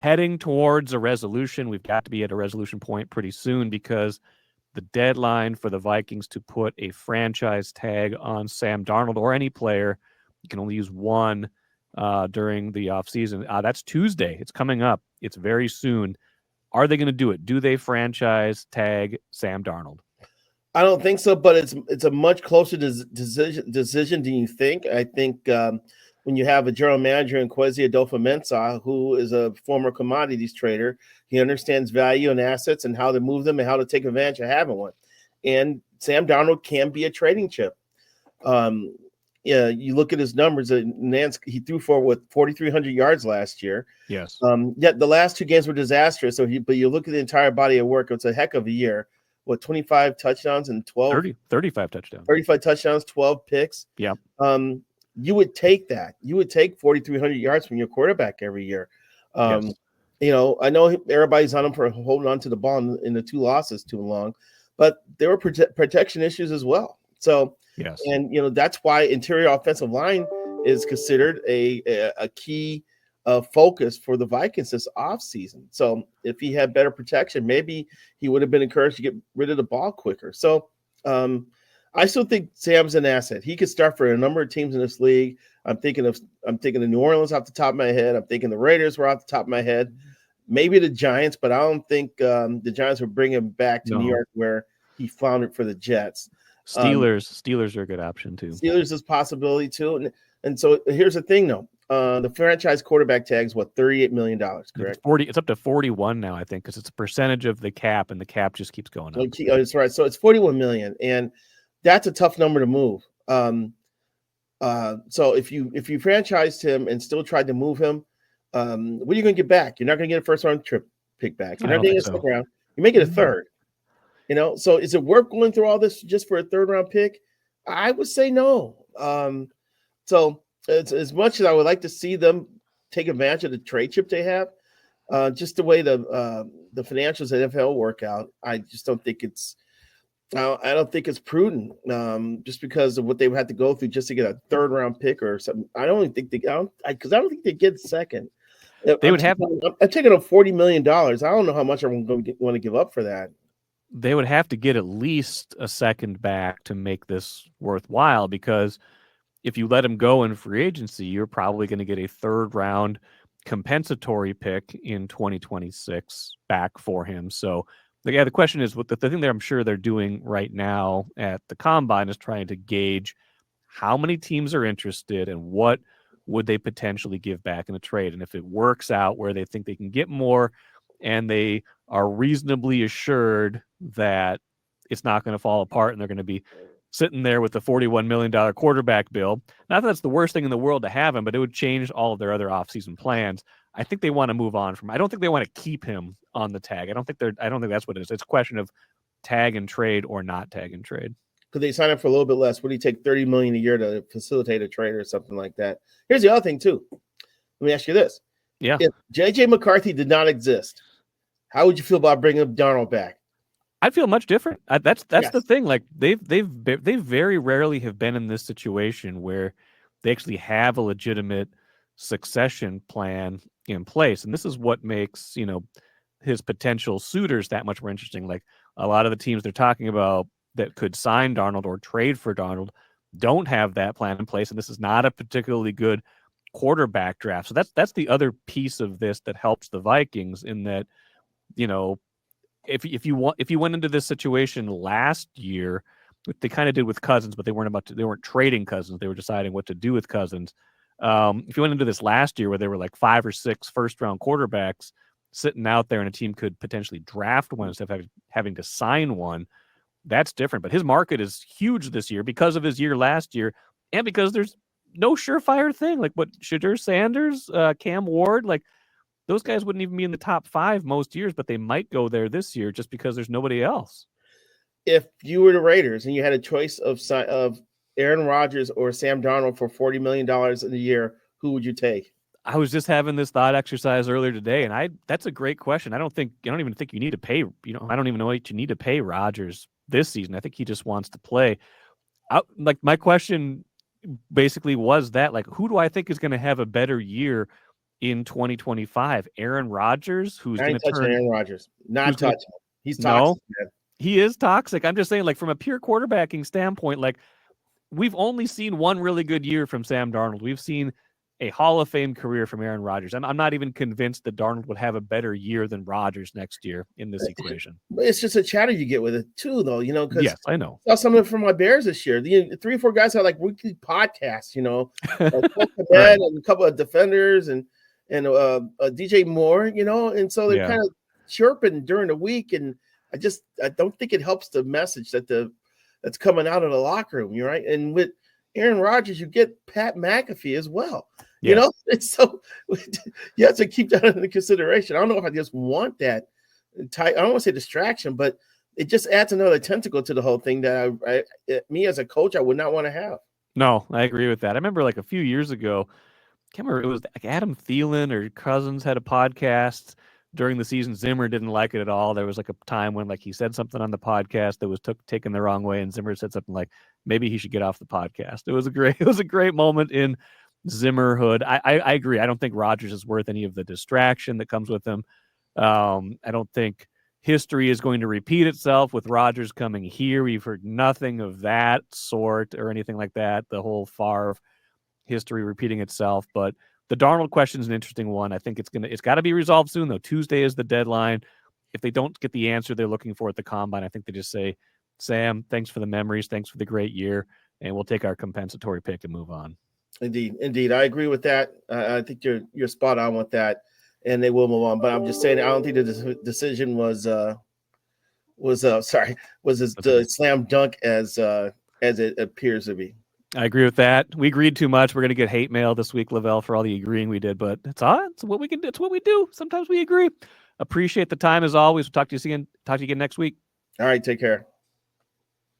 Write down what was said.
heading towards a resolution. We've got to be at a resolution point pretty soon because the deadline for the Vikings to put a franchise tag on Sam Darnold or any player, you can only use one during the offseason. That's Tuesday. It's coming up. It's very soon. Are they going to do it? Do they franchise tag Sam Darnold? I don't think so, but it's a much closer decision than you think. I think when you have a general manager in Kwesi Adolfo-Mensah, who is a former commodities trader, he understands value and assets and how to move them and how to take advantage of having one. And Sam Darnold can be a trading chip. Yeah, you look at his numbers. He threw for 4,300 yards last year. Yes. Yet the last 2 games were disastrous. But you look at the entire body of work; it's a heck of a year. 25 touchdowns and 35 touchdowns. 35 touchdowns, 12 picks. Yeah. You would take that. You would take 4,300 yards from your quarterback every year. Yes. I know everybody's on him for holding on to the ball in the 2 losses too long, but there were protection issues as well. So, yes. And, that's why interior offensive line is considered a key focus for the Vikings this offseason. So if he had better protection, maybe he would have been encouraged to get rid of the ball quicker. So I still think Sam's an asset. He could start for a number of teams in this league. I'm thinking of New Orleans off the top of my head. I'm thinking the Raiders were off the top of my head. Maybe the Giants, but I don't think the Giants would bring him back to New York where he floundered for the Jets. Steelers are a good option too. Steelers is a possibility too. And so here's the thing though. The franchise quarterback tag is $38 million, correct? It's up to 41 now, I think, because it's a percentage of the cap, and the cap just keeps going up. That's right. So it's $41 million, and that's a tough number to move. So if you franchised him and still tried to move him, what are you going to get back? You're not going to get a first round pick back. You're not going to get a second round. You make it a third. So is it worth going through all this just for a third round pick? I would say no. So it's, as much as I would like to see them take advantage of the trade chip they have, just the way the financials at NFL work out, I just don't think it's. I don't think it's prudent, just because of what they would have to go through just to get a third round pick or something. I don't think because I don't think they get second. I'm taking up $40 million. I don't know how much I'm going to want to give up for that. They would have to get at least a second back to make this worthwhile, because if you let him go in free agency, you're probably going to get a third round compensatory pick in 2026 back for him. So the question is, what the thing that I'm sure they're doing right now at the Combine is trying to gauge how many teams are interested and what would they potentially give back in a trade. And if it works out where they think they can get more and they are reasonably assured that it's not going to fall apart and they're going to be sitting there with the $41 million quarterback bill. Not that that's the worst thing in the world to have him, but it would change all of their other offseason plans. I think they want to move on from. I don't think they want to keep him on the tag. I don't think that's what it is. It's a question of tag and trade or not tag and trade. Could they sign up for a little bit less? Would he take $30 million a year to facilitate a trade or something like that? Here's the other thing too. Let me ask you this: if J.J. McCarthy did not exist, how would you feel about bringing Darnold back? I'd feel much different. That's the thing. Like they very rarely have been in this situation where they actually have a legitimate succession plan in place, and this is what makes his potential suitors that much more interesting. Like a lot of the teams they're talking about that could sign Darnold or trade for Darnold don't have that plan in place, and this is not a particularly good quarterback draft. So that's the other piece of this that helps the Vikings in that if you went into this situation last year, they kind of did with Cousins, but they weren't trading Cousins. They were deciding what to do with Cousins. If you went into this last year where there were like 5 or 6 first-round quarterbacks sitting out there and a team could potentially draft one instead of having to sign one, that's different. But his market is huge this year because of his year last year and because there's no surefire thing. Like what Shadur Sanders, Cam Ward, like those guys wouldn't even be in the top 5 most years, but they might go there this year just because there's nobody else. If you were the Raiders and you had a choice of Aaron Rodgers or Sam Darnold for $40 million in a year, who would you take? I was just having this thought exercise earlier today, and that's a great question. I don't even think you need to pay. I don't even know what you need to pay Rodgers this season. I think he just wants to play. Like my question basically was that, like, who do I think is going to have a better year in 2025. Aaron Rodgers, who's going to touching turn Aaron Rodgers. Not touching him. He's no, toxic, man. he is toxic. I'm just saying, like, from a pure quarterbacking standpoint, like, we've only seen one really good year from Sam Darnold. We've seen a Hall of Fame career from Aaron Rodgers. I'm not even convinced that Darnold would have a better year than Rodgers next year in this equation. But it's just a chatter you get with it too, though. Because yes, I know. I saw some of it from my Bears this year. The 3 or 4 guys had like weekly podcasts. Right. And a couple of defenders and DJ Moore. And so they're kind of chirping during the week, and I don't think it helps the message that's coming out of the locker room. You're right, and with Aaron Rodgers, you get Pat McAfee as well. Yes. It's so you have to keep that into consideration. I don't know if I just want that I don't want to say distraction, but it just adds another tentacle to the whole thing that me as a coach, I would not want to have. No, I agree with that. I remember like a few years ago, I can't remember, it was like Adam Thielen or Cousins had a podcast during the season. Zimmer didn't like it at all. There was like a time when like he said something on the podcast that was taken the wrong way, and Zimmer said something like maybe he should get off the podcast. It was a great moment in Zimmerhood. I agree. I don't think Rodgers is worth any of the distraction that comes with him. I don't think history is going to repeat itself with Rodgers coming here. We've heard nothing of that sort or anything like that. The whole Favre history repeating itself. But the Darnold question is an interesting one. I think it's got to be resolved soon, though. Tuesday is the deadline. If they don't get the answer they're looking for at the combine, I think they just say, Sam, thanks for the memories, thanks for the great year, and we'll take our compensatory pick and move on. Indeed. I agree with that. I think you're spot on with that, and they will move on. But I'm just saying, I don't think the decision was as slam dunk as it appears to be. I agree with that. We agreed too much. We're going to get hate mail this week, Lavelle, for all the agreeing we did, but it's what we can do. It's what we do. Sometimes we agree. Appreciate the time as always. We'll talk to you again next week. All right. Take care.